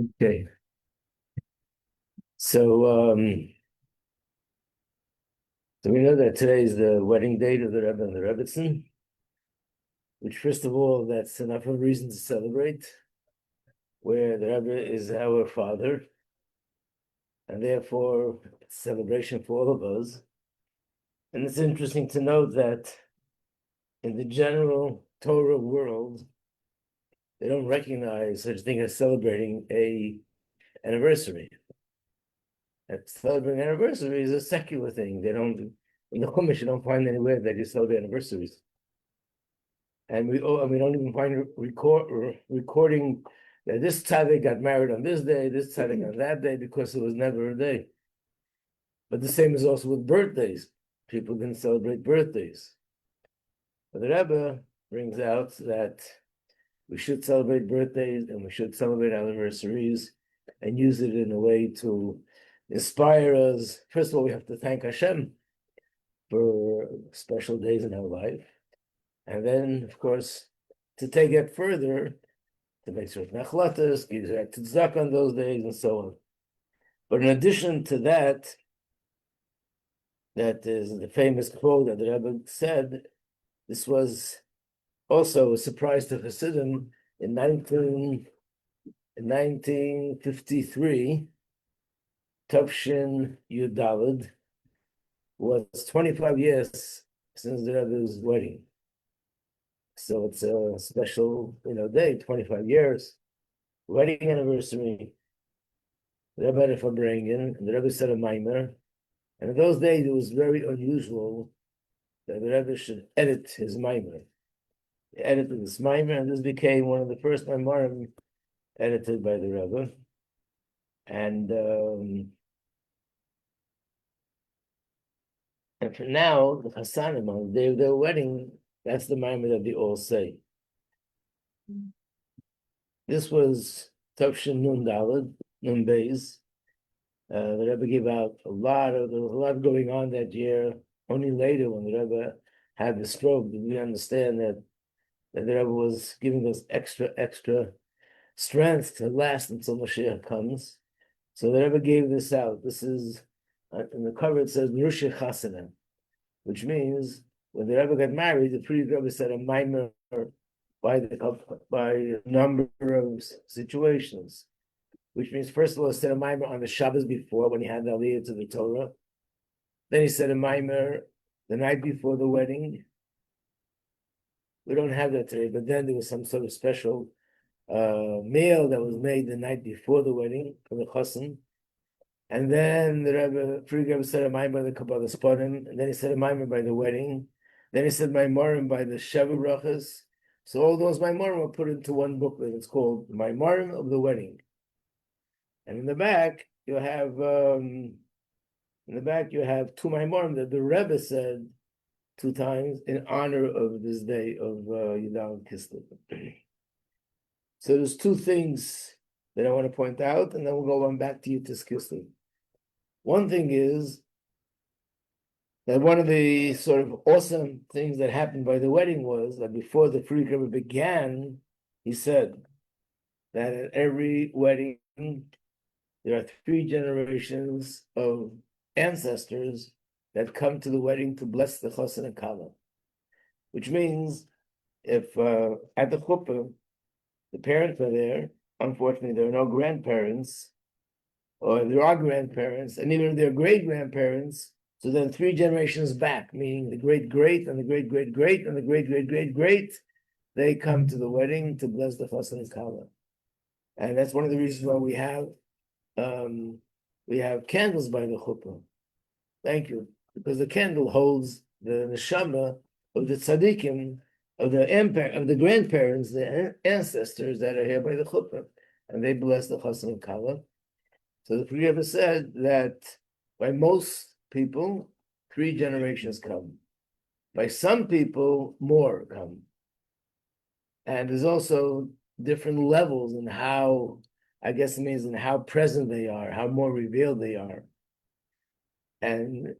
Okay, so we know that today is the wedding date of the Rebbe and the Rebbetzin, which first of all, that's enough of a reason to celebrate, where the Rebbe is our father, and therefore it's a celebration for all of us. And it's interesting to note that in the general Torah world, they don't recognize such a thing as celebrating a anniversary. That celebrating an anniversary is a secular thing. They don't in the Chumash, you don't find anywhere that you celebrate anniversaries. And we don't even find recording that this tzaddik got married on this day, this tzaddik on that day, because it was never a day. But the same is also with birthdays. People didn't celebrate birthdays. But the Rebbe brings out that we should celebrate birthdays and we should celebrate anniversaries and use it in a way to inspire us. First of all, we have to thank Hashem for special days in our life. And then, of course, to take it further, to make certain achlatas, give tzedakah on those days, and so on. But in addition to that, that is the famous quote that the Rebbe said. This was also a surprise to Hasidim in 1953. Tavshin Yud Daled was 25 years since the Rebbe's wedding. So it's a special, day, 25 years, wedding anniversary. The Rebbe had a Farbrengen, and the Rebbe said a mimer. And in those days, it was very unusual that the Rebbe should edit his mimer. He edited this mimer, and this became one of the first mimarim edited by the Rebbe. And for now, the Chasanim, on the day of their wedding, that's the mimer that they all say. This was Tavshin Nun Daled, Nun Beis. The Rebbe gave out there was a lot going on that year. Only later, when the Rebbe had the stroke, did we understand that the Rebbe was giving us extra strength to last until Mashiach comes. So the Rebbe gave this out. This is, in the cover it says, Merusheh Chasanim, which means when the Rebbe got married, the previous Rebbe said a mimer by a number of situations, which means, first of all, he said a mimer on the Shabbos before, when he had the Aliyah to the Torah. Then he said a mimer the night before the wedding. We don't have that today, but then there was some sort of special meal that was made the night before the wedding for the chassan. And then the Rebbe said a mimer by the Kabbalah Sponim, and then he said a mimer by the wedding. Then he said maimarim by the Sheva Brachas. So all those maimarim were put into one booklet. It's called Maimarim of the Wedding. And in the back you have two maimarim that the Rebbe said 2 times in honor of this day of Yud Tes Kislev. So there's 2 things that I want to point out, and then we'll go on back to Yud Tes Kislev. One thing is that one of the sort of awesome things that happened by the wedding was that before the Frierdiker Rebbe began, he said that at every wedding there are 3 generations of ancestors that come to the wedding to bless the chassan and kala, which means if at the chuppah the parents are there, unfortunately there are no grandparents, or there are grandparents, and even if they're great-grandparents, so then 3 generations back, meaning the great-great and the great-great-great and the great-great-great-great, they come to the wedding to bless the chassan and kala. And that's one of the reasons why we have candles by the chuppah. Thank you. Because the candle holds the neshama of the tzaddikim, of the grandparents, the ancestors that are here by the chuppah, and they bless the chassan and kala. So the Rebbe said that by most people, 3 generations come. By some people, more come. And there's also different levels in how, I guess it means in how present they are, how more revealed they are. And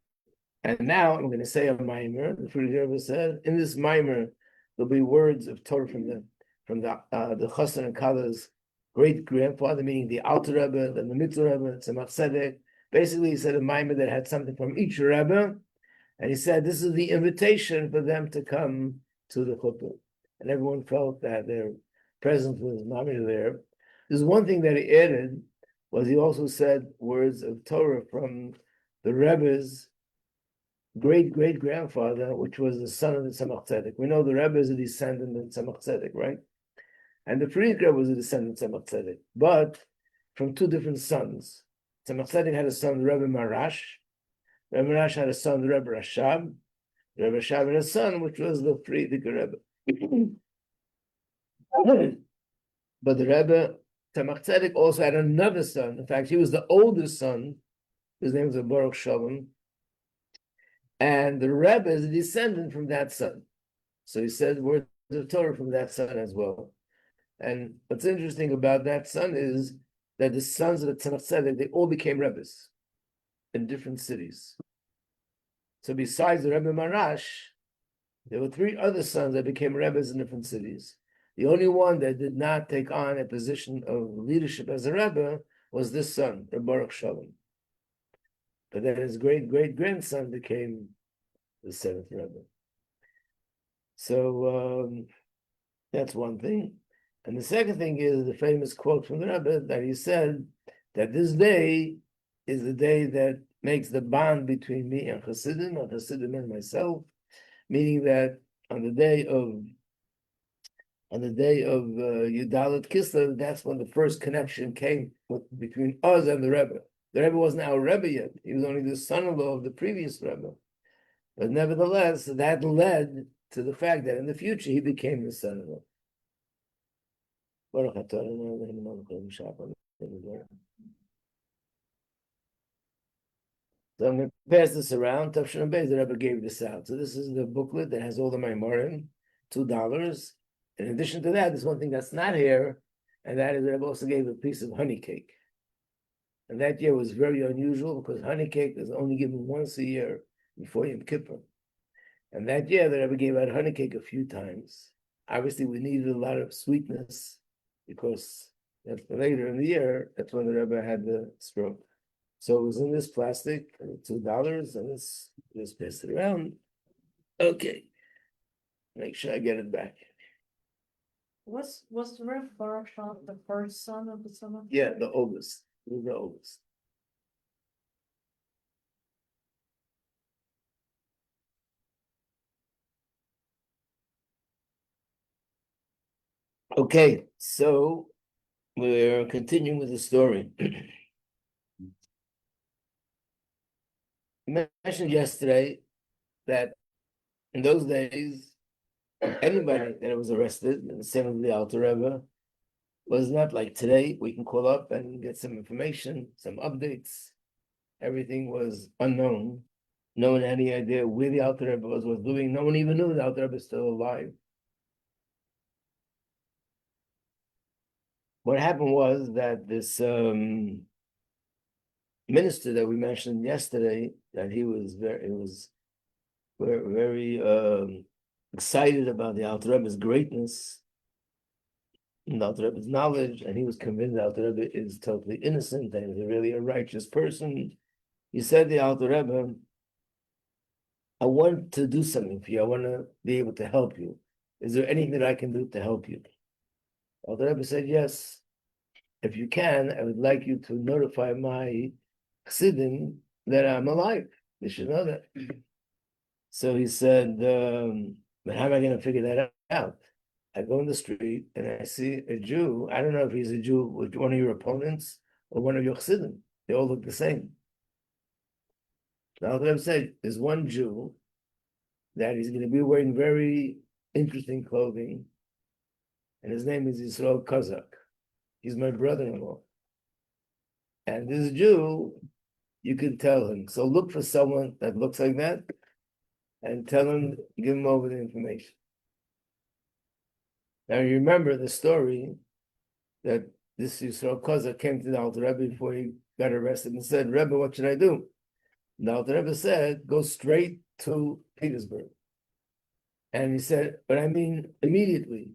now I'm going to say a mimer. The Rebbe said, in this mimer, there'll be words of Torah from the chassan and kala's great-grandfather, meaning the Alter Rebbe, the Mitzvah Rebbe, Tzemach Tzedek. Basically, he said a Maimon that had something from each Rebbe, and he said this is the invitation for them to come to the chuppah. And everyone felt that their presence was mamish there. There's one thing that he added, was he also said words of Torah from the Rebbe's great-great-grandfather, which was the son of the Tzemach Tzedek. We know the Rebbe is a descendant of Tzemach Tzedek, right? And the Frierdiker Rebbe was a descendant of Tzemach Tzedek, but from two different sons. Tzemach Tzedek had a son, the Rebbe Marash. Rebbe Marash had a son, the Rebbe Rashab. The Rebbe Rashab had a son, which was the Frierdiker Rebbe. But the Rebbe Tzemach Tzedek also had another son. In fact, he was the oldest son. His name was Baruch Shalom. And the Rebbe is a descendant from that son. So he said words of Torah from that son as well. And what's interesting about that son is that the sons of the Tzemach Tzedek, they all became Rebbes in different cities. So besides the Rebbe Marash, there were three other sons that became Rebbes in different cities. The only one that did not take on a position of leadership as a Rebbe was this son, Rebbe Baruch Shalom. But then his great-great-grandson became the seventh Rebbe. So that's one thing. And the second thing is the famous quote from the Rebbe that he said that this day is the day that makes the bond between me and Hasidim and myself, meaning that on the day of Yud Tes Kislev, that's when the first connection came between us and the Rebbe. The Rebbe wasn't our Rebbe yet. He was only the son-in-law of the previous Rebbe. But nevertheless, that led to the fact that in the future he became the son-in-law. So I'm going to pass this around. Tafshin Beis, the Rebbe gave this out. So this is the booklet that has all the Maimorim, $2. In addition to that, there's one thing that's not here, and that is the Rebbe also gave a piece of honey cake. And that year was very unusual because honey cake is only given once a year before Yom Kippur. And that year, the Rebbe gave out honey cake a few times. Obviously, we needed a lot of sweetness because later in the year, that's when the Rebbe had the stroke. So it was in this plastic, $2, and let's just pass it around. Okay. Make sure I get it back. Was the Rebbe Baruch Shalom the first son of the son of? Yeah, the oldest. He was the oldest. Okay, so we're continuing with the story. I mentioned yesterday that in those days, anybody that was arrested in the same of the Alter Rebbe was not like today. We can call up and get some information, some updates. Everything was unknown. No one had any idea where the Alter Rebbe was doing. No one even knew the Alter Rebbe was still alive. What happened was that this minister that we mentioned yesterday, that he was very excited about the Alter Rebbe's greatness and the Alter Rebbe's knowledge, and he was convinced the Alter Rebbe is totally innocent and is really a righteous person. He said to the Alter Rebbe, I want to do something for you. I want to be able to help you. Is there anything that I can do to help you? The Rebbe said, yes. If you can, I would like you to notify my Chassidim that I'm alive. They should know that. So he said, but how am I going to figure that out? I go in the street and I see a Jew. I don't know if he's a Jew with one of your opponents or one of your Chassidim. They all look the same. The Rebbe said, there's one Jew that he's going to be wearing very interesting clothing, and his name is Yisrael Kozak. He's my brother-in-law. And this Jew, you can tell him. So look for someone that looks like that and tell him, give him over the information. Now you remember the story that this Yisrael Kozak came to the Alter Rebbe before he got arrested and said, Rebbe, what should I do? And the Alter Rebbe said, go straight to Petersburg. And he said, but I mean immediately.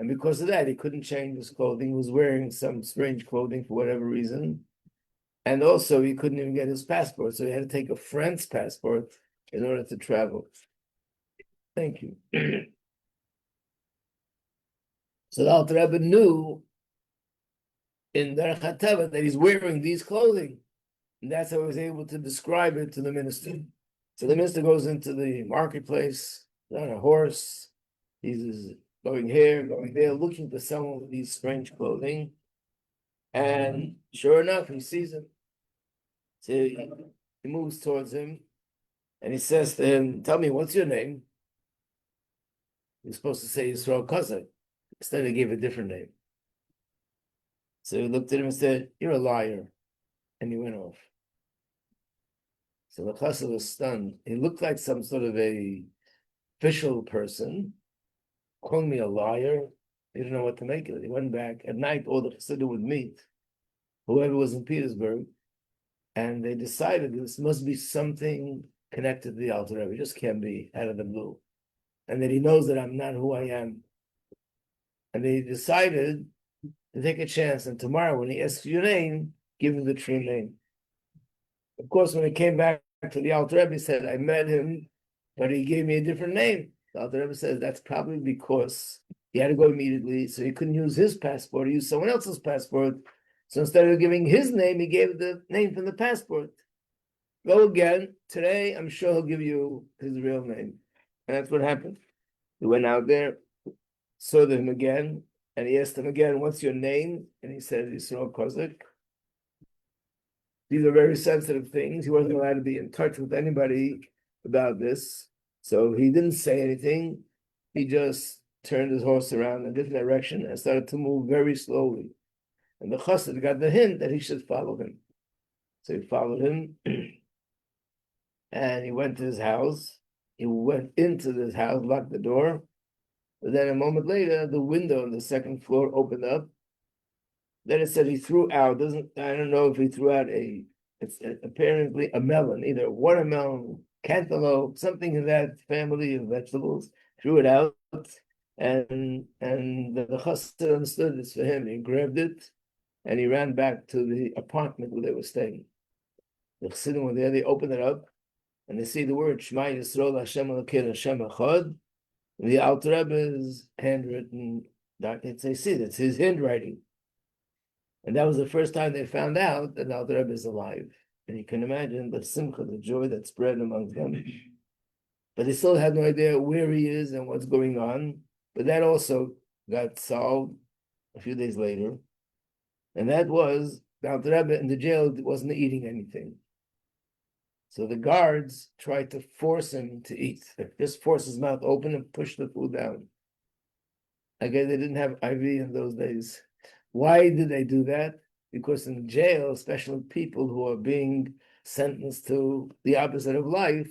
And because of that, he couldn't change his clothing. He was wearing some strange clothing for whatever reason. And also, he couldn't even get his passport. So he had to take a France passport in order to travel. Thank you. So the Alter Rebbe knew in Derech HaTeva that he's wearing these clothing. And that's how he was able to describe it to the minister. So the minister goes into the marketplace on a horse. He's going here, going there, looking for someone with these strange clothing. And sure enough, he sees him. So he moves towards him and he says to him, "Tell me, what's your name?" He's supposed to say Yisrael Kozak. Instead, he gave a different name. So he looked at him and said, "You're a liar." And he went off. So the chassid was stunned. He looked like some sort of a official person, calling me a liar. He didn't know what to make of it. He went back. At night, all the chassidim would meet, whoever was in Petersburg, and they decided this must be something connected to the Alter Rebbe. It just can't be out of the blue. And that he knows that I'm not who I am. And they decided to take a chance. And tomorrow, when he asks your name, give him the true name. Of course, when he came back to the Alter Rebbe, he said, "I met him, but he gave me a different name." The Alter Rebbe says that's probably because he had to go immediately, so he couldn't use his passport. He used someone else's passport. So instead of giving his name, he gave the name from the passport. Go again. Today, I'm sure he'll give you his real name. And that's what happened. He went out there, saw him again, and he asked him again, "What's your name?" And he said, "Yisrael Kozak." These are very sensitive things. He wasn't allowed to be in touch with anybody about this. So he didn't say anything. He just turned his horse around in a different direction and started to move very slowly. And the chassid got the hint that he should follow him. So he followed him and he went to his house. He went into this house, locked the door. But then a moment later, the window on the second floor opened up. Then it said he threw out, I don't know if he threw out it's apparently a melon, either watermelon, cantaloupe, something in that family of vegetables, threw it out, and the chassid understood this for him. He grabbed it, and he ran back to the apartment where they were staying. The chassidim were there, they opened it up, and they see the word Shema Yisrael Hashem Elokeinu Hashem Echad. The Alter Rebbe's handwritten documents, they see that's his handwriting. And that was the first time they found out that the Alter Rebbe is alive. And you can imagine the simcha, the joy that spread among them. But they still had no idea where he is and what's going on. But that also got solved a few days later. And that was the Alter Rebbe in the jail wasn't eating anything. So the guards tried to force him to eat. Just force his mouth open and push the food down. I guess they didn't have IV in those days. Why did they do that? Because in jail, especially people who are being sentenced to the opposite of life,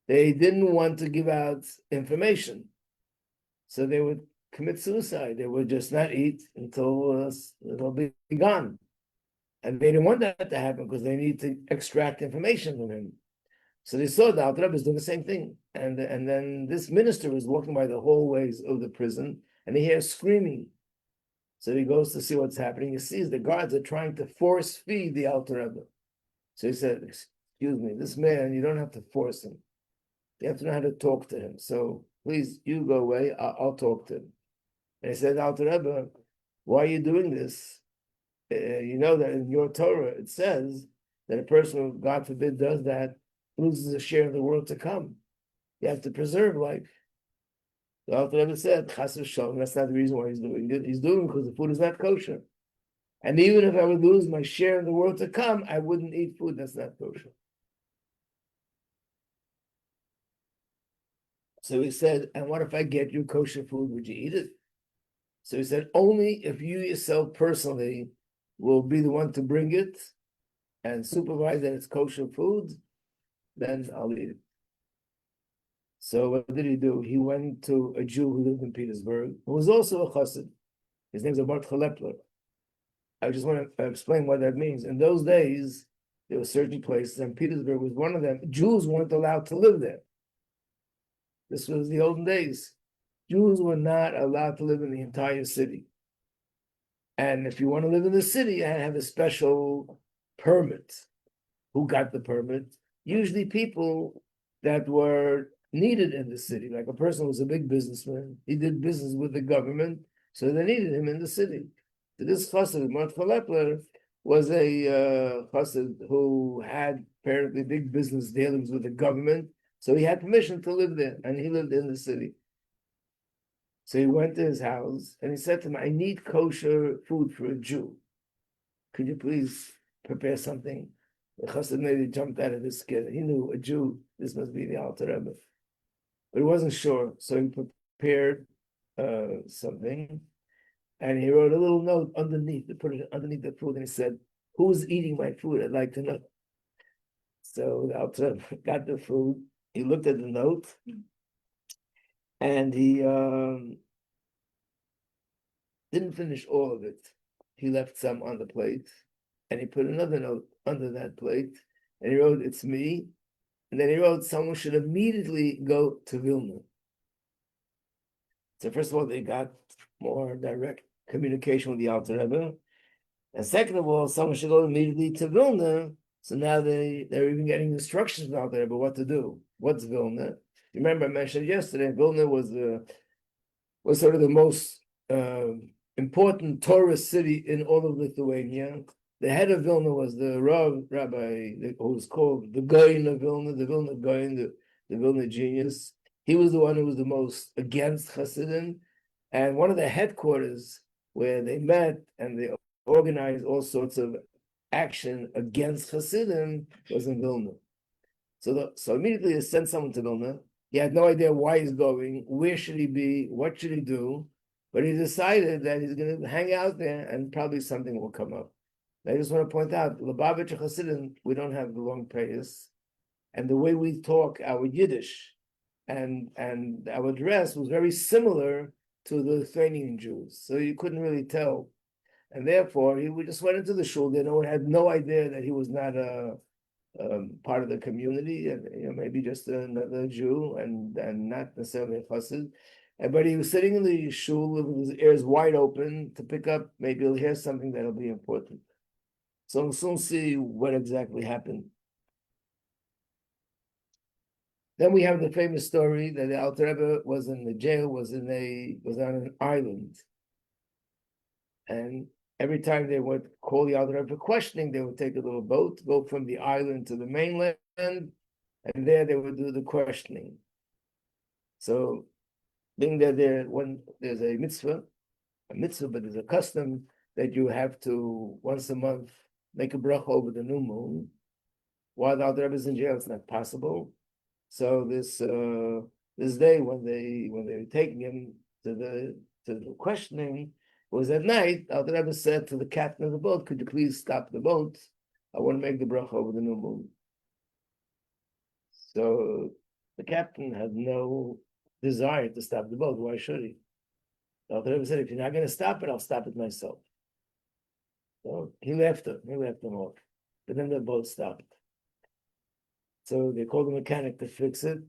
they didn't want to give out information. So they would commit suicide. They would just not eat until it'll be gone. And they didn't want that to happen because they need to extract information from him. So they saw the Alter Rebbe is doing the same thing. And then this minister was walking by the hallways of the prison and he hears screaming. So he goes to see what's happening. He sees the guards are trying to force feed the Alter Rebbe. So he said, "Excuse me, this man, you don't have to force him. You have to know how to talk to him. So please, you go away, I'll talk to him." And he said, "Alter Rebbe, why are you doing this? You know that in your Torah it says that a person who, God forbid, does that loses a share of the world to come. You have to preserve life." The Alter Rebbe said, "Chas v'shalom, that's not the reason why he's doing it. He's doing it because the food is not kosher. And even if I would lose my share of the world to come, I wouldn't eat food that's not kosher." So he said, "And what if I get you kosher food? Would you eat it?" So he said, "Only if you yourself personally will be the one to bring it and supervise that it's kosher food, then I'll eat it." So what did he do? He went to a Jew who lived in Petersburg, who was also a chassid. His name's Mordechai Lepler. I just want to explain what that means. In those days, there were certain places, and Petersburg was one of them. Jews weren't allowed to live there. This was the olden days. Jews were not allowed to live in the entire city. And if you want to live in the city, you had to have a special permit. Who got the permit? Usually people that were needed in the city. Like a person was a big businessman. He did business with the government, so they needed him in the city. So this chassid, Mordechai Lepler, was a chassid who had apparently big business dealings with the government, so he had permission to live there, and he lived in the city. So he went to his house, and he said to him, I need kosher food for a Jew. Could you please prepare something? The chassid maybe jumped out of his skin. He knew a Jew, this must be the Alter Rebbe. But he wasn't sure, so he prepared something, and he wrote a little note underneath, to put it underneath the food, and he said, who's eating my food? I'd like to know. So the Alter Rebbe got the food, he looked at the note, and he didn't finish all of it. He left some on the plate, and he put another note under that plate, and he wrote, it's me. And then he wrote, someone should immediately go to Vilna. So first of all, they got more direct communication with the Alter Rebbe. And second of all, someone should go immediately to Vilna. So now they're even getting instructions from the Alter Rebbe what to do. What's Vilna? You remember I mentioned yesterday, Vilna was sort of the most important Torah city in all of Lithuania. The head of Vilna was the rabbi who was called the Gaon of Vilna, the Vilna Gaon, the Vilna genius. He was the one who was the most against Hasidim. And one of the headquarters where they met and they organized all sorts of action against Hasidim was in Vilna. So immediately they sent someone to Vilna. He had no idea why he's going, where should he be, what should he do, but he decided that he's going to hang out there and probably something will come up. I just want to point out, Lubavitch Hasidim, we don't have the long payas, and the way we talk our Yiddish and our dress was very similar to the Lithuanian Jews, so you couldn't really tell. And therefore, we just went into the shul. They had no idea that he was not a part of the community, and maybe just another Jew, and not necessarily a chassid. But he was sitting in the shul with his ears wide open to pick up. Maybe he'll hear something that'll be important. So we'll soon see what exactly happened. Then we have the famous story that the Alter Rebbe was in the jail, was on an island, and every time they would call the Alter Rebbe for questioning, they would take a little boat, go from the island to the mainland, and there they would do the questioning. So, being that when there's a mitzvah, but there's a custom that you have to once a month make a bracha over the new moon. While the Alter Rebbe is in jail, it's not possible. So this day when they were taking him to the questioning was at night. Alter Rebbe said to the captain of the boat, "Could you please stop the boat? I want to make the bracha over the new moon." So the captain had no desire to stop the boat. Why should he? Alter Rebbe said, "If you're not going to stop it, I'll stop it myself." So he left him. He left him off. But then the boat stopped. So they called the mechanic to fix it.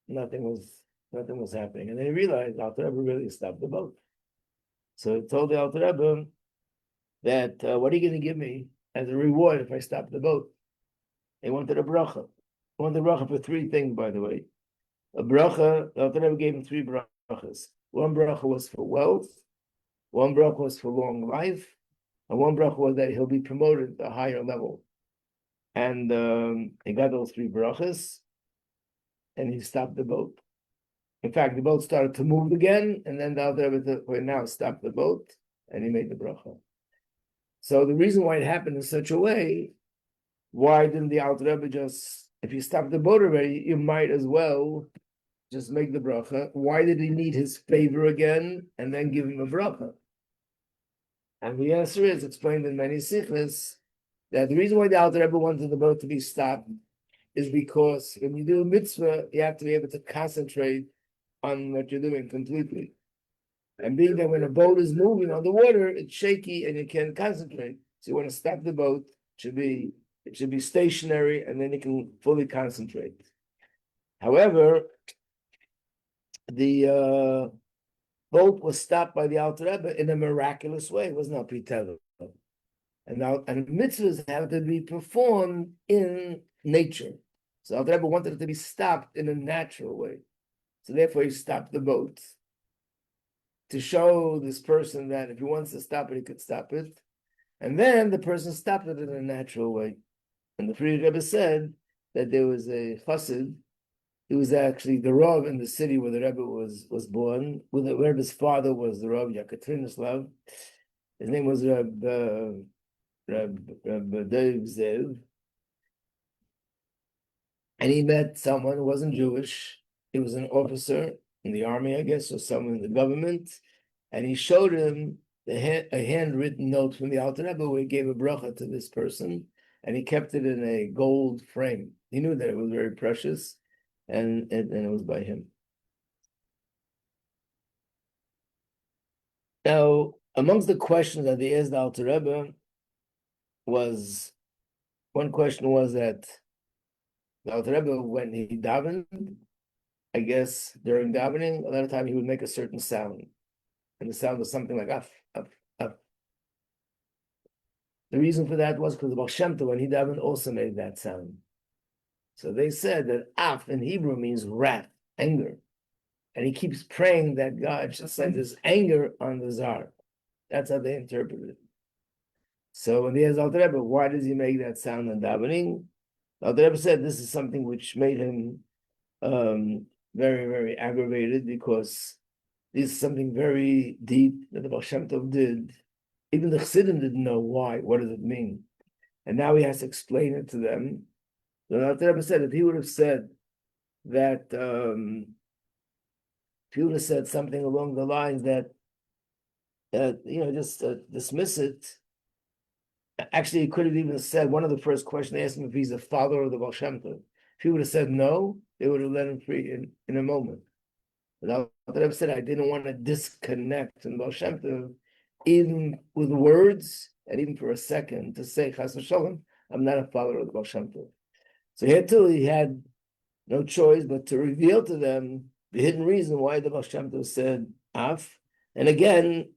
Nothing was happening. And then he realized Alter Rebbe really stopped the boat. So he told the Alter Rebbe that, what are you going to give me as a reward if I stop the boat? He wanted a bracha. He wanted a bracha for three things, by the way. A bracha, the Alter Rebbe gave him three brachas. One bracha was for wealth, one bracha was for long life, and one bracha was that he'll be promoted to a higher level. And he got those three brachas, and he stopped the boat. In fact, the boat started to move again, and then the Alter Rebbe said, now stop the boat, and he made the bracha. So the reason why it happened in such a way, why didn't the Alter Rebbe just, if you stop the boat already, you might as well just make the bracha. Why did he need his favor again and then give him a bracha? And the answer is explained in many sikhs that the reason why the Alter Rebbe wanted the boat to be stopped is because when you do a mitzvah, you have to be able to concentrate on what you're doing completely. And being that when a boat is moving on the water, it's shaky and you can't concentrate. So you want to stop the boat, it should be stationary, and then you can fully concentrate. However, the boat was stopped by the Alter Rebbe in a miraculous way. It was not pre-tevel. And mitzvahs have to be performed in nature. So Alter Rebbe wanted it to be stopped in a natural way. So therefore he stopped the boat to show this person that if he wants to stop it, he could stop it. And then the person stopped it in a natural way. And the Frierdiker Rebbe said that there was a chassid. He was actually the Rav in the city where the Rebbe was born, where the Rebbe's father was the Rav Yekaterinoslav. His name was Reb Dov Zev. And he met someone who wasn't Jewish. He was an officer in the army, I guess, or someone in the government. And he showed him a handwritten note from the Alter Rebbe where he gave a bracha to this person. And he kept it in a gold frame. He knew that it was very precious. And it was by him. Now, amongst the questions that they asked the Alter Rebbe was, one question was that the Alter Rebbe, when he davened, I guess during davening, a lot of time he would make a certain sound. And the sound was something like af, af, af. The reason for that was because the Baal Shem Tov, when he davened, also made that sound. So they said that af in Hebrew means wrath, anger. And he keeps praying that God should send his anger on the Tsar. That's how they interpreted it. So when they asked Alter Rebbe, why does he make that sound in davening? Alter Rebbe said this is something which made him very, very aggravated, because this is something very deep that the Baal Shem Tov did. Even the Chassidim didn't know why. What does it mean? And now he has to explain it to them. So Alter Rebbe said if he would have said that, if he would have said something along the lines that, just dismiss it. Actually, he could have even said, one of the first questions they asked him if he's a follower of the Baal Shem Tov. If he would have said no, they would have let him free in a moment. But Alter Rebbe said, I didn't want to disconnect from the Baal Shem Tov, even with words, and even for a second, to say, Chas v'sholom, I'm not a follower of the Baal Shem Tov. So he had no choice but to reveal to them the hidden reason why the Baal Shem Tov said af. And again,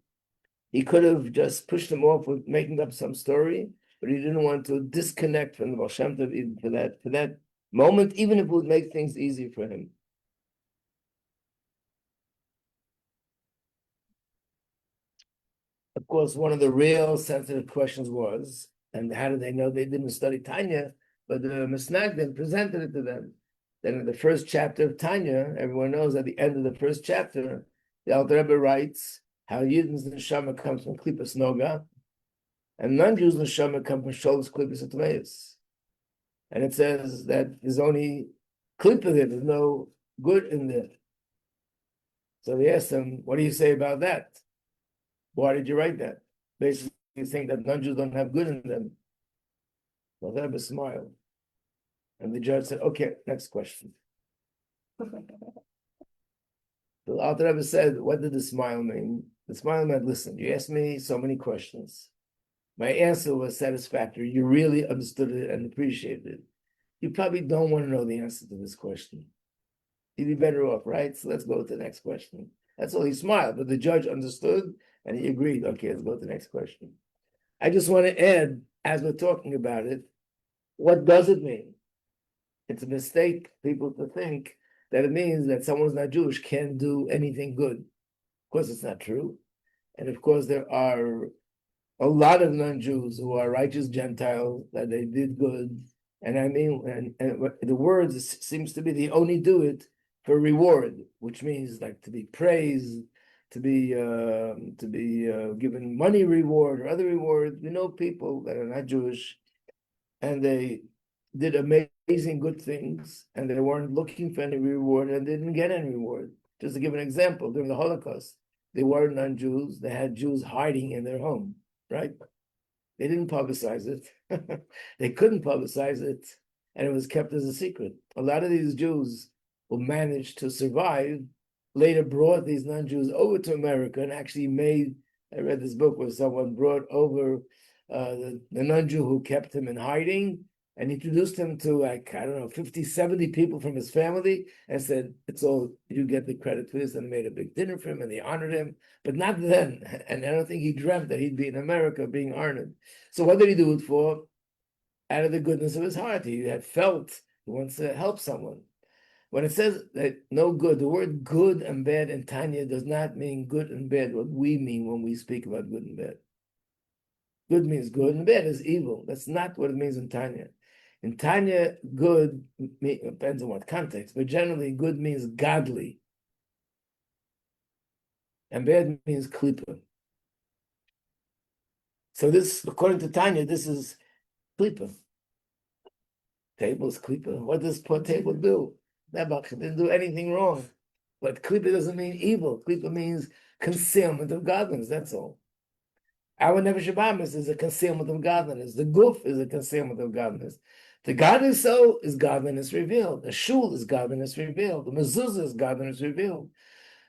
he could have just pushed him off with making up some story, but he didn't want to disconnect from the Baal Shem Tov even for that moment, even if it would make things easy for him. Of course, one of the real sensitive questions was, and how did they know they didn't study Tanya? But the Misnagdim presented it to them. Then in the first chapter of Tanya, everyone knows at the end of the first chapter, the Alter Rebbe writes how Yidden's neshama comes from Klipas Noga, and non-Jews' neshama come from Sholos Klipas Atmeis. And it says that there's only Klipa there, there's no good in there. So they asked him, what do you say about that? Why did you write that? Basically, you think that non-Jews don't have good in them. The Alter Rebbe smiled. And the judge said, okay, next question. The Alter Rebbe said, what did the smile mean? The smile meant, listen, you asked me so many questions. My answer was satisfactory. You really understood it and appreciated it. You probably don't want to know the answer to this question. You'd be better off, right? So let's go to the next question. That's all. He smiled, but the judge understood and he agreed. Okay, let's go to the next question. I just want to add, as we're talking about it, what does it mean? It's a mistake, people, to think that it means that someone who's not Jewish can't do anything good. Of course, it's not true. And of course, there are a lot of non-Jews who are righteous Gentiles, that they did good. And I mean, and the word seems to be they only do it for reward, which means like to be praised, to be given money reward or other reward. We know people that are not Jewish, and they did amazing good things, and they weren't looking for any reward, and they didn't get any reward. Just to give an example, during the Holocaust, they were non-Jews. They had Jews hiding in their home, right? They didn't publicize it. They couldn't publicize it, and it was kept as a secret. A lot of these Jews who managed to survive later brought these non-Jews over to America and actually made, I read this book where someone brought over the non-Jew who kept him in hiding, and he introduced him to, like, I don't know, 50, 70 people from his family, and said, it's all, you get the credit for this, and made a big dinner for him, and they honored him, but not then. And I don't think he dreamt that he'd be in America being honored. So what did he do it for? Out of the goodness of his heart. He had felt he wants to help someone. When it says that no good, the word good and bad in Tanya does not mean good and bad, what we mean when we speak about good and bad. Good means good and bad is evil. That's not what it means in Tanya. In Tanya, good depends on what context, but generally good means godly. And bad means klipa. So this, according to Tanya, this is klipa. Table is klipa. What does poor table do? Nebuch didn't do anything wrong. But klipa doesn't mean evil. Klipa means concealment of godliness, that's all. Our Nefesh Habahamis is a concealment of godliness. The guf is a concealment of godliness. The godly soul is godliness revealed. The shul is godliness revealed. The mezuzah is godliness revealed.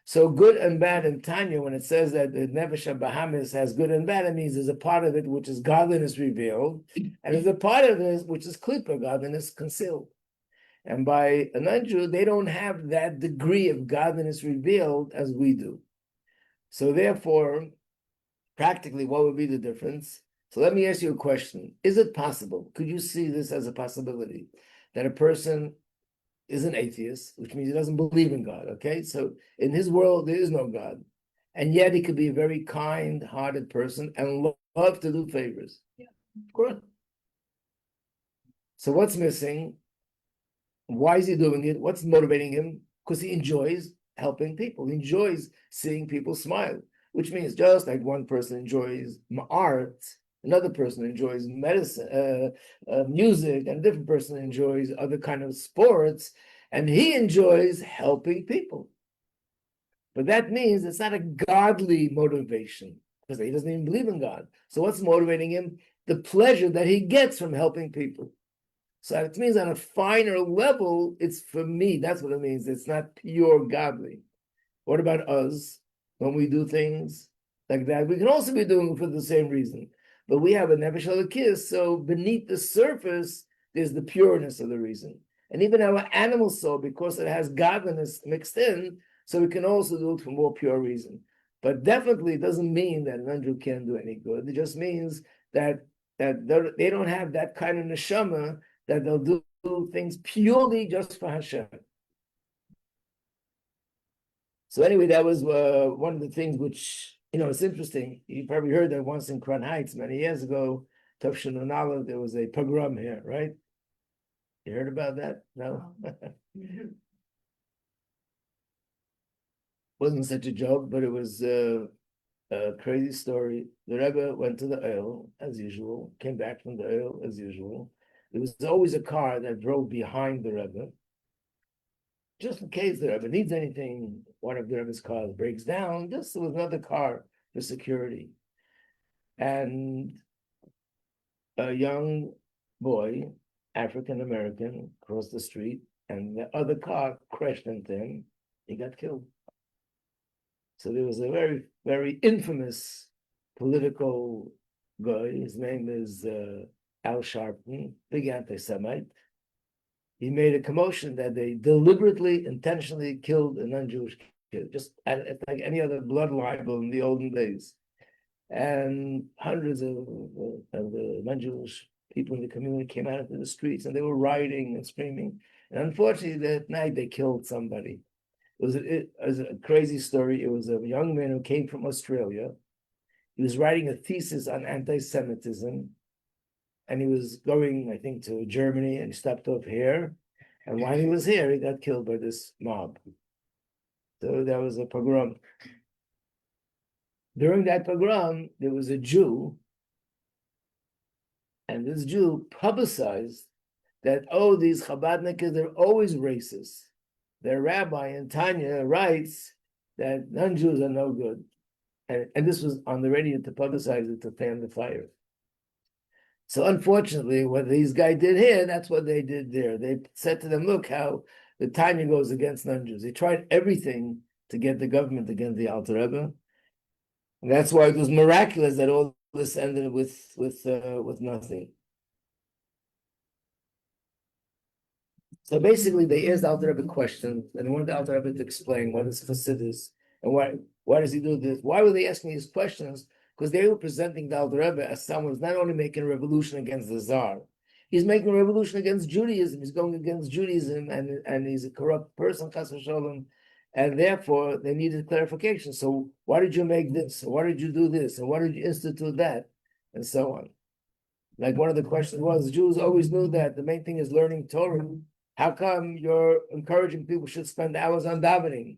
So good and bad in Tanya, when it says that the Nefesh Habahamis has good and bad, it means there's a part of it which is godliness revealed, and there's a part of it which is klipa, godliness concealed. And by a non-Jew, they don't have that degree of godliness revealed as we do. So therefore, practically, what would be the difference? So let me ask you a question. Is it possible, could you see this as a possibility, that a person is an atheist, which means he doesn't believe in God, okay? So in his world, there is no God. And yet he could be a very kind-hearted person and love to do favors. Yeah. Of course. So what's missing? Why is he doing it? What's motivating him? Because he enjoys helping people. He enjoys seeing people smile, which means just like one person enjoys art, another person enjoys medicine, music, and a different person enjoys other kind of sports, and he enjoys helping people. But that means it's not a godly motivation, because he doesn't even believe in God. So what's motivating him? The pleasure that he gets from helping people. So it means on a finer level, it's for me, that's what it means. It's not pure godly. What about us? When we do things like that, we can also be doing it for the same reason. But we have a nefesh elokis, so beneath the surface, there's the pureness of the reason. And even our animal soul, because it has godliness mixed in, so we can also do it for more pure reason. But definitely it doesn't mean that an non-Jew can't do any good. It just means that they don't have that kind of neshama that they'll do things purely just for Hashem. So anyway, that was one of the things which, it's interesting. You probably heard that once in Crown Heights many years ago, Tufshin and Olive, there was a pogrom here, right? You heard about that? No? Wasn't such a joke, but it was a crazy story. The Rebbe went to the oil, as usual, came back from the oil, as usual. There was always a car that drove behind the Rebbe, just in case the Rebbe needs anything, one of the Rebbe's cars breaks down, just there was another car for security. And a young boy, African American, crossed the street, and the other car crashed into him. He got killed. So there was a very, very infamous political guy. His name is Al Sharpton, big anti-Semite. He made a commotion that they deliberately, intentionally killed a non-Jewish kid, just like any other blood libel in the olden days. And hundreds of the non-Jewish people in the community came out into the streets, and they were rioting and screaming. And unfortunately, that night they killed somebody. It was a crazy story. It was a young man who came from Australia. He was writing a thesis on anti-Semitism, and he was going, I think, to Germany, and he stopped off here. And while he was here, he got killed by this mob. So that was a pogrom. During that pogrom, there was a Jew, and this Jew publicized that, oh, these Chabadniks, they're always racist. Their rabbi in Tanya writes that non-Jews are no good. And this was on the radio to publicize it, to fan the fire. So unfortunately, what these guys did here, that's what they did there. They said to them, look how the Tanya goes against non-Jews. They tried everything to get the government against the Alter Rebbe. And that's why it was miraculous that all this ended with nothing. So basically, they asked the Alter Rebbe questions, and they wanted the Alter Rebbe to explain what is Chassidus and why does he do this? Why were they asking these questions? Because they were presenting the Alter Rebbe as someone who's not only making a revolution against the Tsar, he's making a revolution against Judaism. He's going against Judaism, and he's a corrupt person, Chas v'sholem, and therefore they needed clarification. So why did you make this? Why did you do this? And why did you institute that? And so on. Like one of the questions was, Jews always knew that the main thing is learning Torah. How come you're encouraging people should spend hours on davening?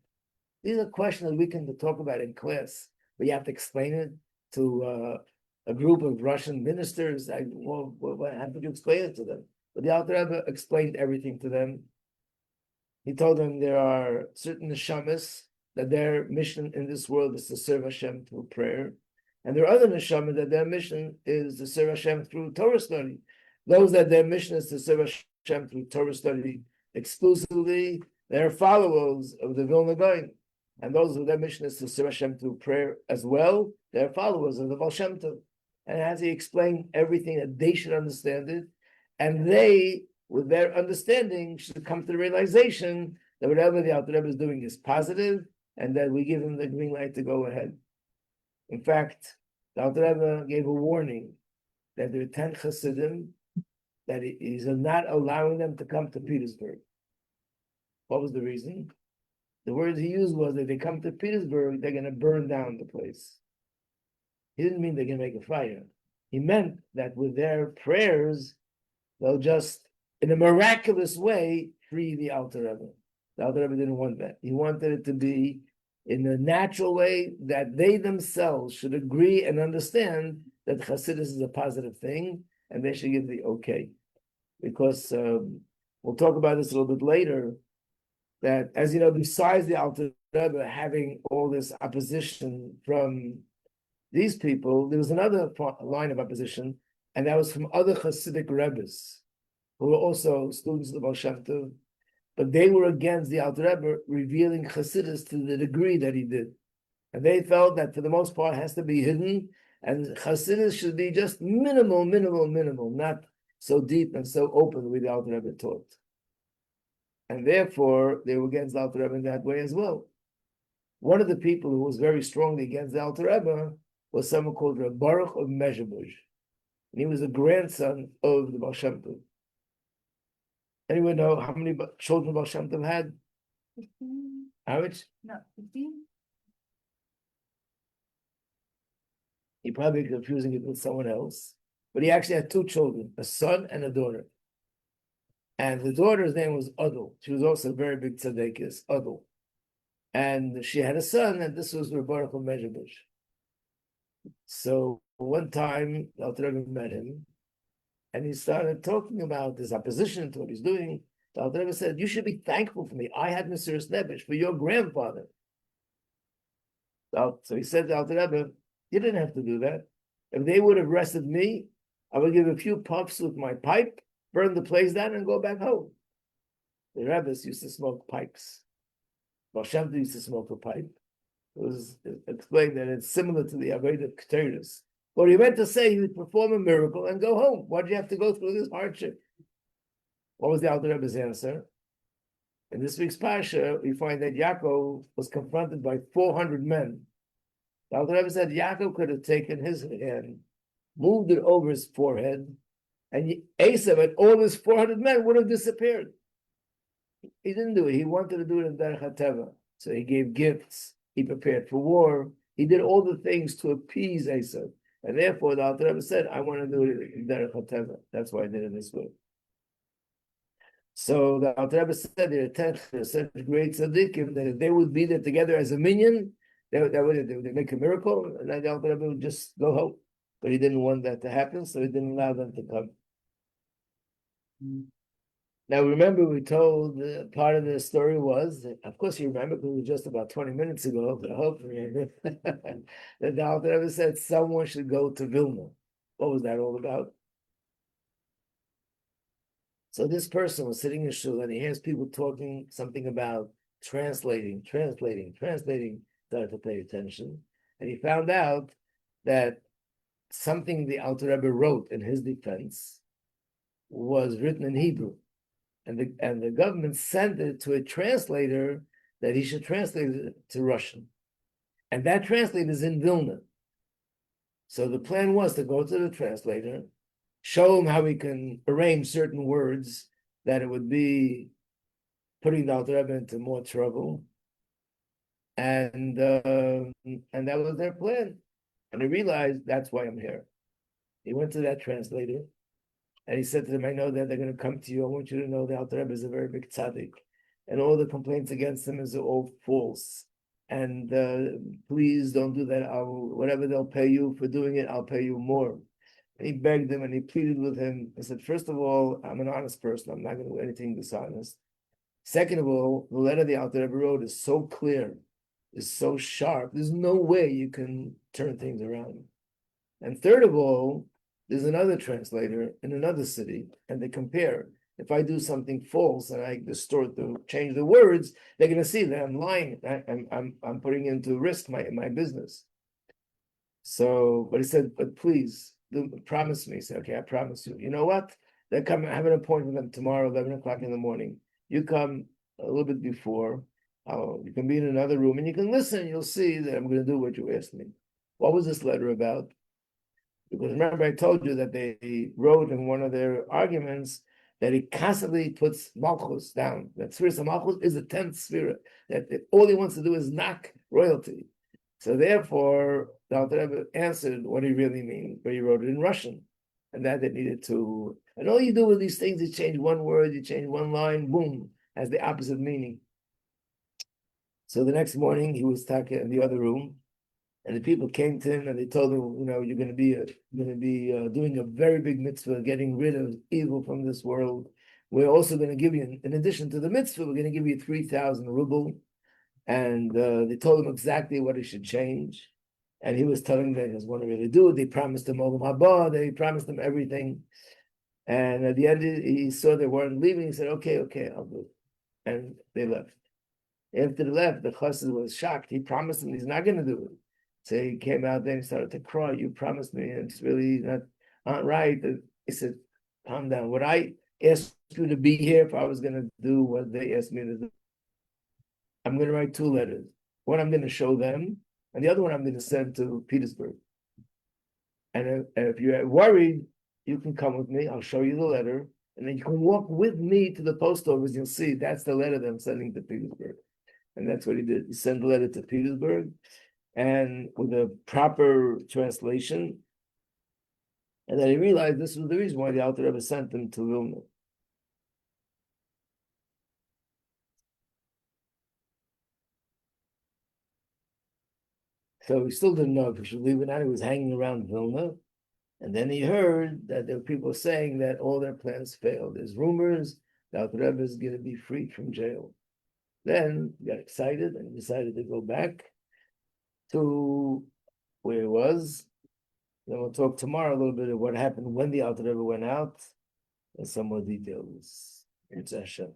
These are questions that we can talk about in class, but you have to explain it to a group of Russian ministers. How did you explain it to them? But the Alter Rebbe explained everything to them. He told them there are certain neshamas that their mission in this world is to serve Hashem through prayer. And there are other neshamas that their mission is to serve Hashem through Torah study. Those that their mission is to serve Hashem through Torah study exclusively, they're followers of the Vilna Gaon. And those who their mission is to serve Hashem through prayer as well, they're followers of the Baal Shem Tov. And as he explained everything that they should understand it, and they, with their understanding, should come to the realization that whatever the Alter Rebbe is doing is positive, and that we give him the green light to go ahead. In fact, the Alter Rebbe gave a warning that there are 10 Chassidim, that he's not allowing them to come to Petersburg. What was the reason? The words he used was that if they come to Petersburg, they're going to burn down the place. He didn't mean they're going to make a fire. He meant that with their prayers, they'll just, in a miraculous way, free the Alter Rebbe. The Alter Rebbe didn't want that. He wanted it to be in a natural way that they themselves should agree and understand that Chassidus is a positive thing, and they should give the okay. Because we'll talk about this a little bit later, that, as you know, besides the Alter Rebbe having all this opposition from these people, there was another line of opposition, and that was from other Hasidic Rebbes, who were also students of the Baal Shem Tov, but they were against the Alter Rebbe revealing Chassidus to the degree that he did. And they felt that for the most part it has to be hidden, and Chassidus should be just minimal, not so deep and so open the way the Alter Rebbe taught. And therefore, they were against the Alter Rebbe in that way as well. One of the people who was very strongly against the Alter Rebbe was someone called Reb Baruch of Mezhebush. And he was a grandson of the Baal Shem Tov. Anyone know how many children Baal Shem Tov had? 15? How much? No, 15? He probably confusing it with someone else. But he actually had 2 children, a son and a daughter. And the daughter's name was Adol. She was also a very big tzaddikus, Adol. And she had a son, and this was Reb Baruch of Mezhebush. So one time, the Alter Rebbe met him, and he started talking about this opposition to what he's doing. The Alter Rebbe said, "You should be thankful for me. I had Mesiras Nefesh for your grandfather." So he said to the Alter Rebbe, "You didn't have to do that. If they would have arrested me, I would give a few puffs with my pipe, burn the place down, and go back home." The Rebbes used to smoke pipes. Baal Shem Tov used to smoke a pipe. It was explained that it's similar to the Avodah Keteris. But he meant to say he would perform a miracle and go home. Why did you have to go through this hardship? What was the Alter Rebbe's answer? In this week's Parsha, we find that Yaakov was confronted by 400 men. The Alter Rebbe said Yaakov could have taken his hand, moved it over his forehead, and Esav and all his 400 men would have disappeared. He didn't do it. He wanted to do it in Derech HaTeva. So he gave gifts. He prepared for war. He did all the things to appease Esav. And therefore, the Alter Rebbe said, I want to do it in Derech HaTeva. That's why I did it this way. So the Alter Rebbe said there are such great tzaddikim that if they would be there together as a minion, they would make a miracle, and then the Alter Rebbe would just go home. But he didn't want that to happen, so he didn't allow them to come. Now, remember, we told part of the story was, of course you remember, because it was just about 20 minutes ago, but hopefully, that the Alter Rebbe said someone should go to Vilna. What was that all about? So this person was sitting in shul, and he hears people talking something about translating, started to pay attention, and he found out that something the Alter Rebbe wrote in his defense was written in Hebrew. and the government sent it to a translator that he should translate it to Russian. And that translator is in Vilna. So the plan was to go to the translator, show him how we can arrange certain words that it would be putting the Alter Rebbe into more trouble. And that was their plan. And he realized that's why I'm here. He went to that translator and he said to them, I know that they're going to come to you. I want you to know the Alter Rebbe is a very big tzaddik. And all the complaints against him is all false. And please don't do that. Whatever they'll pay you for doing it, I'll pay you more. And he begged him and he pleaded with him. He said, first of all, I'm an honest person. I'm not going to do anything dishonest. Second of all, the letter the Alter Rebbe wrote is so clear, is so sharp. There's no way you can turn things around. And third of all, there's another translator in another city, and they compare. If I do something false and I change the words, they're going to see that I'm lying. I'm putting into risk my business. So, but he said, but please, promise me. He said, okay, I promise you. You know what? They're coming. I have an appointment with them tomorrow, 11 o'clock in the morning. You come a little bit before. You can be in another room and you can listen. You'll see that I'm going to do what you asked me. What was this letter about? Because remember, I told you that they wrote in one of their arguments that he constantly puts Malchus down. That Sfiras Malchus is the 10th Sfira. That all he wants to do is knock royalty. So therefore, the Alter Rebbe answered what he really means, but he wrote it in Russian. And that they needed to. And all you do with these things is change one word, you change one line, boom, has the opposite meaning. So the next morning, he was talking in the other room. And the people came to him and they told him, you know, you're going to be doing a very big mitzvah, getting rid of evil from this world. We're also going to give you, in addition to the mitzvah, we're going to give you 3,000 ruble. And they told him exactly what he should change. And he was telling them he doesn't want to really do it. They promised him Olam Haba. They promised him everything. And at the end, he saw they weren't leaving. He said, okay, I'll do it. And they left. After they left, the chassid was shocked. He promised him he's not going to do it. So he came out there and started to cry. You promised me, and it's really not right. He said, calm down. Would I ask you to be here if I was going to do what they asked me to do? I'm going to write 2 letters. One I'm going to show them, and the other one I'm going to send to Petersburg. And if you're worried, you can come with me. I'll show you the letter, and then you can walk with me to the post office. You'll see that's the letter that I'm sending to Petersburg. And that's what he did. He sent the letter to Petersburg, and with a proper translation, and then he realized this was the reason why the Alter Rebbe sent him to Vilna. So he still didn't know if he should leave it out. He was hanging around Vilna, and then he heard that there were people saying that all their plans failed. There's rumors the Alter Rebbe is going to be freed from jail. Then he got excited and decided to go back to where he was. Then we'll talk tomorrow a little bit of what happened when the Alter Rebbe went out and some more details. It's Hashem.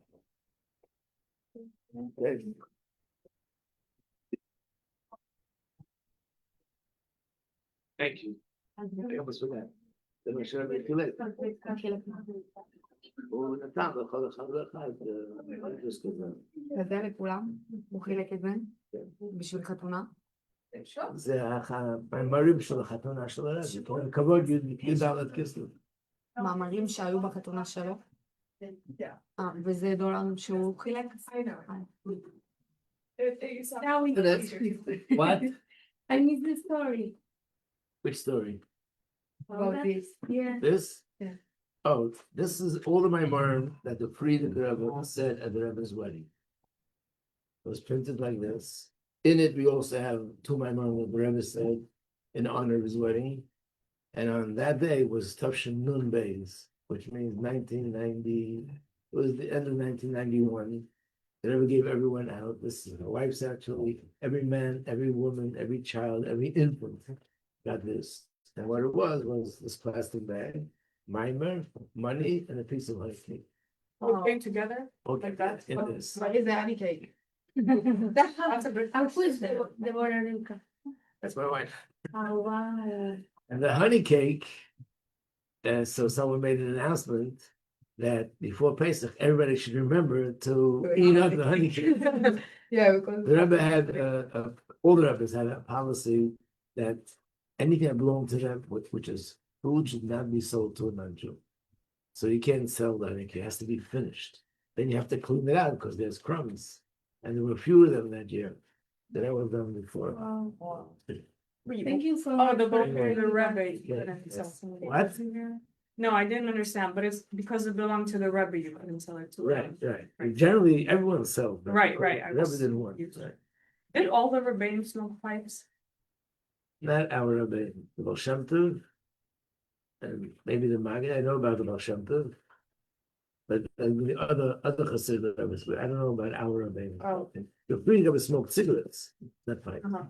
Okay. Thank you. I almost forgot. הוא נתן לכל אחד ואחד וזה לכולם? הוא חילק את זה? בשביל חתונה? זה המאמרים של החתונה של הרב, כבוד י"ד כסלו. מאמרים שהיו בחתונה שלו? וזה דולר שהוא חילק? What? I miss the story. Which story? About this. Yeah. This? Yeah. Oh, this is all of my Marim that the Fried Rebbe said at the Rebbe's wedding. It was printed like this. In it, we also have 2 Marim that the Rebbe said in honor of his wedding. And on that day was Tafshin Nun Beis, which means 1990. It was the end of 1991. The Rebbe gave everyone out. This is the wife's actually. Every man, every woman, every child, every infant got this. And what it was this plastic bag, mimer, money, and a piece of honey cake. All came together? Okay, Like that? in this. What is the honey cake? That's a good. Who is the Borarinka? That's my wife. Oh, wow. And the honey cake, so someone made an announcement that before Pesach, everybody should remember to eat up the honey cake. Yeah, because The Rebbe had all the Rebbes had a policy that anything that belonged to them, which is food, should not be sold to a non-Jew. So you can't sell the honey cake; it has to be finished. Then you have to clean it out because there's crumbs, and there were fewer of them that year than I was done before. Wow. thank you so Oh, much. the for book for the sharing that. Rebbe. Yeah, couldn't sell yes. somebody What? else in here? No, I didn't understand, but it's because it belonged to the Rebbe, you couldn't sell it to Right. Right. Generally, everyone sells. but Right. the I Rebbe was didn't want. confused. Right. Did all the Rebbeim smoke pipes? Not our Rebbe, the Baal Shem Tov, and maybe the Maggid. I know about the Baal Shem Tov, but the other Hasidic Rebbes, but I don't know about our Rebbe. Oh. The three Rebbe smoked cigarettes, not pipe. Uh-huh.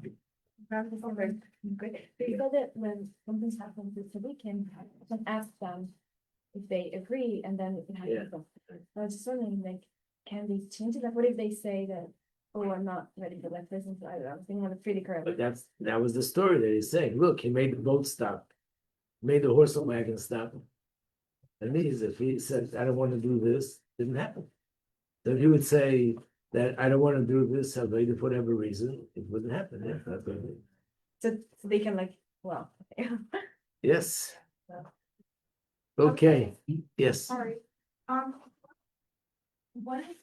Okay, good. But you know that when something's happened this weekend, I can ask them if they agree and then it Yeah. happens. I was just wondering, like, can they change it? Like, what if they say that, oh, I'm not ready for that person, so I was thinking of a pretty curve. But that was the story that he's saying. Look, he made the boat stop, made the horse and wagon stop. And means if he said, I don't want to do this, didn't happen. So if he would say that I don't want to do this, I'll wait for whatever reason, it wouldn't happen. Yeah, that's what I mean. So they can like, well, okay. Yes. Okay, yes. Sorry, what is,